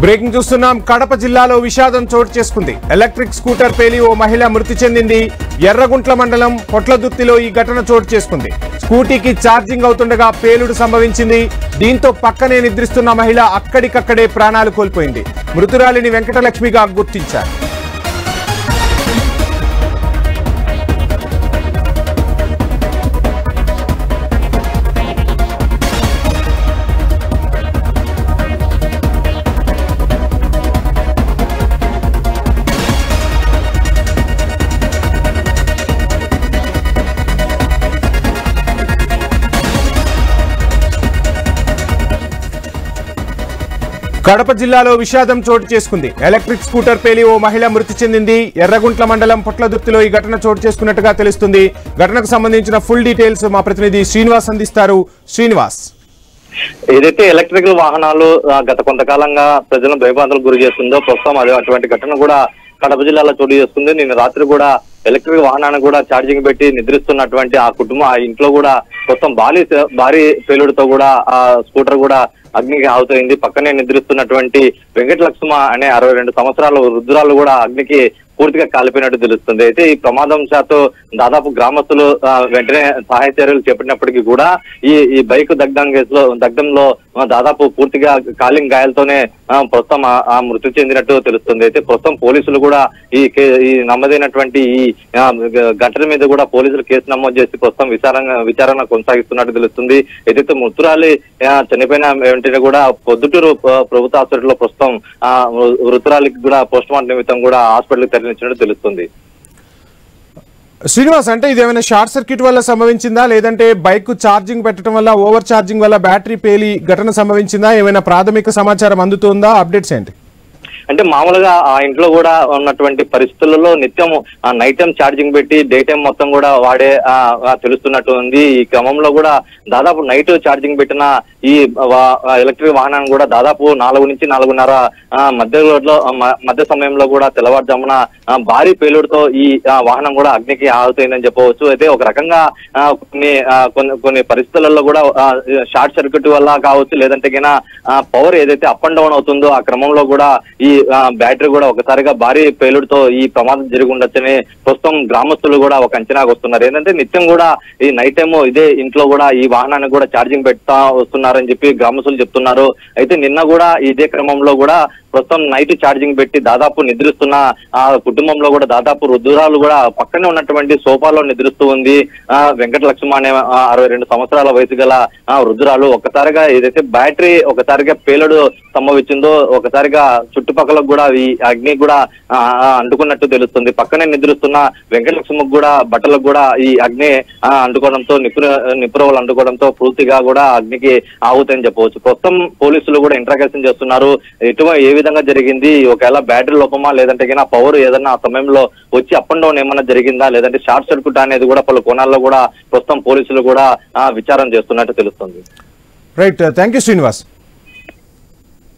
Breaking చూస్తున్నాం. కడప జిల్లాలో విషాదం చోటు చేసుకుంది. ఎలక్ట్రిక్ స్కూటర్ పేలి ఓ మహిళ మృతి చెందింది. ఎర్రగుంట్ల మండలం పొట్లదుర్తిలో ఈ ఘటన చోటు చేసుకుంది. స్కూటీకి ఛార్జింగ్ అవుతుండగా పేలుడు సంభవించింది. దీంతో పక్కనే నిద్రిస్తున్న మహిళ అక్కడికక్కడే ప్రాణాలు కోల్పోయింది. మృతురాలిని వెంకటలక్ష్మిగా గుర్తించారు. కడప జిల్లాలో విషాదం చోటు చేసుకుంది. ఎలక్ట్రిక్ స్కూటర్ పేలి ఓ మహిళ మృతి చెందింది. ఎర్రగుంట్ల మండలం పొట్లదుర్తిలో ఈ ఘటన చోటు చేసుకున్నట్టుగా తెలుస్తుంది. ఘటనకు సంబంధించిన ఫుల్ డీటెయిల్స్ మా ప్రతినిధి శ్రీనివాస్ అందిస్తారు. శ్రీనివాస్, ఏదైతే ఎలక్ట్రికల్ వాహనాలు గత కొంతకాలంగా ప్రజలను భయభ్రాంతులకు గురి చేస్తుందో ప్రస్తుతం అటువంటి ఘటన కూడా కడప జిల్లాలో చోటు చేసుకుంది. నిన్న రాత్రి కూడా ఎలక్ట్రిక్ వాహనాన్ని కూడా ఛార్జింగ్ పెట్టి నిద్రిస్తున్నటువంటి ఆ కుటుంబం ఆ ఇంట్లో కూడా మొత్తం భారీ పేలుడుతో కూడా ఆ స్కూటర్ కూడా అగ్నికి ఆవుతోంది. పక్కనే నిద్రిస్తున్నటువంటి వెంకటలక్ష్మ అనే 62 సంవత్సరాల వృద్ధురాలు కూడా అగ్నికి పూర్తిగా కాలిపోయినట్టు తెలుస్తుంది. అయితే ఈ ప్రమాదం శాతం దాదాపు గ్రామస్తులు వెంటనే సహాయ చర్యలు చేపట్టినప్పటికీ కూడా ఈ బైక్ దగ్ధంలో దాదాపు పూర్తిగా కాలింగ్ గాయాలతోనే ప్రస్తుతం ఆ మృతి చెందినట్టు తెలుస్తుంది. అయితే ప్రస్తుతం పోలీసులు కూడా ఈ నమ్మదైనటువంటి ఈ ఘటన మీద కూడా పోలీసులు కేసు నమోదు చేసి ప్రస్తుతం విచారణ కొనసాగిస్తున్నట్టు తెలుస్తుంది. ఏదైతే మృతురాలి చనిపోయిన వెంటనే కూడా పొద్దుటూరు ప్రభుత్వ హాస్పిటల్లో ప్రస్తుతం మృతురాలికి కూడా పోస్ట్ మార్టం నిమిత్తం కూడా హాస్పిటల్కి తరలించినట్టు తెలుస్తుంది. శ్రీనివాస్, అంటే ఇది ఏమైనా షార్ట్ సర్క్యూట్ వల్ల సంభవించిందా, లేదంటే బైక్ ఛార్జింగ్ పెట్టడం వల్ల ఓవర్ ఛార్జింగ్ వల్ల బ్యాటరీ పేలి ఘటన సంభవించిందా? ఏమైనా ప్రాథమిక సమాచారం అందుతుందా? అప్డేట్స్ ఏంటి? అంటే మామూలుగా ఆ ఇంట్లో కూడా ఉన్నటువంటి పరిస్థితులలో నిత్యం నైట్ టైం ఛార్జింగ్ పెట్టి డే టైం మొత్తం కూడా వాడే తెలుస్తున్నట్టు ఉంది. ఈ క్రమంలో కూడా దాదాపు నైట్ ఛార్జింగ్ పెట్టిన ఈ ఎలక్ట్రిక్ వాహనాన్ని కూడా దాదాపు 4 నుంచి 4:30 మధ్య సమయంలో కూడా తెల్లవారుజామున భారీ పేలుడుతో ఈ వాహనం కూడా అగ్నికి ఆహుతైందని చెప్పవచ్చు. అయితే ఒక రకంగా కొన్ని పరిస్థితులలో కూడా షార్ట్ సర్క్యూట్ వల్ల కావచ్చు, లేదంటే పవర్ ఏదైతే అప్ అండ్ డౌన్ అవుతుందో ఆ క్రమంలో కూడా ఈ బ్యాటరీ కూడా ఒకసారిగా భారీ పేలుడుతో ఈ ప్రమాదం జరిగి ఉండొచ్చని ప్రస్తుతం గ్రామస్తులు కూడా ఒక అంచనాకు వస్తున్నారు. ఏంటంటే నిత్యం కూడా ఈ నైట్ టైం ఇదే ఇంట్లో కూడా ఈ వాహనాన్ని కూడా ఛార్జింగ్ పెడతా వస్తున్నారని చెప్పి గ్రామస్తులు చెప్తున్నారు. అయితే నిన్న కూడా ఇదే క్రమంలో కూడా ప్రస్తుతం నైట్ ఛార్జింగ్ పెట్టి దాదాపు నిద్రిస్తున్న ఆ కుటుంబంలో కూడా దాదాపు వృద్ధురాలు కూడా పక్కనే ఉన్నటువంటి సోఫాలో నిద్రిస్తూ ఉంది. వెంకటలక్ష్మ అనే 62 సంవత్సరాల వయసు గల వృద్ధురాలు ఒక్కసారిగా ఏదైతే బ్యాటరీ ఒకసారిగా పేలుడు సంభవించిందో ఒకసారిగా చుట్టుపక్కల కూడా ఈ అగ్ని కూడా అంటుకున్నట్టు తెలుస్తుంది. పక్కనే నిద్రిస్తున్న వెంకటలక్ష్మకు కూడా బట్టలకు కూడా ఈ అగ్ని అంటుకోవడంతో నిపురవలు అంటుకోవడంతో పూర్తిగా కూడా అగ్నికి ఆహుతని చెప్పవచ్చు. ప్రస్తుతం పోలీసులు కూడా ఇంట్రాగేషన్ చేస్తున్నారు. ఏ విధంగా జరిగింది, ఒకవేళ బ్యాటరీ లోపమా లేదంటే పవర్ ఏదన్నా ఆ సమయంలో వచ్చి అప్ అండ్ డౌన్ ఏమన్నా జరిగిందా, లేదంటే షార్ట్ సర్క్యూట్ అనేది కూడా పలు కోణాల్లో కూడా ప్రస్తుతం పోలీసులు కూడా విచారణ చేస్తున్నట్టు తెలుస్తుంది. Right, thank you Srinivas.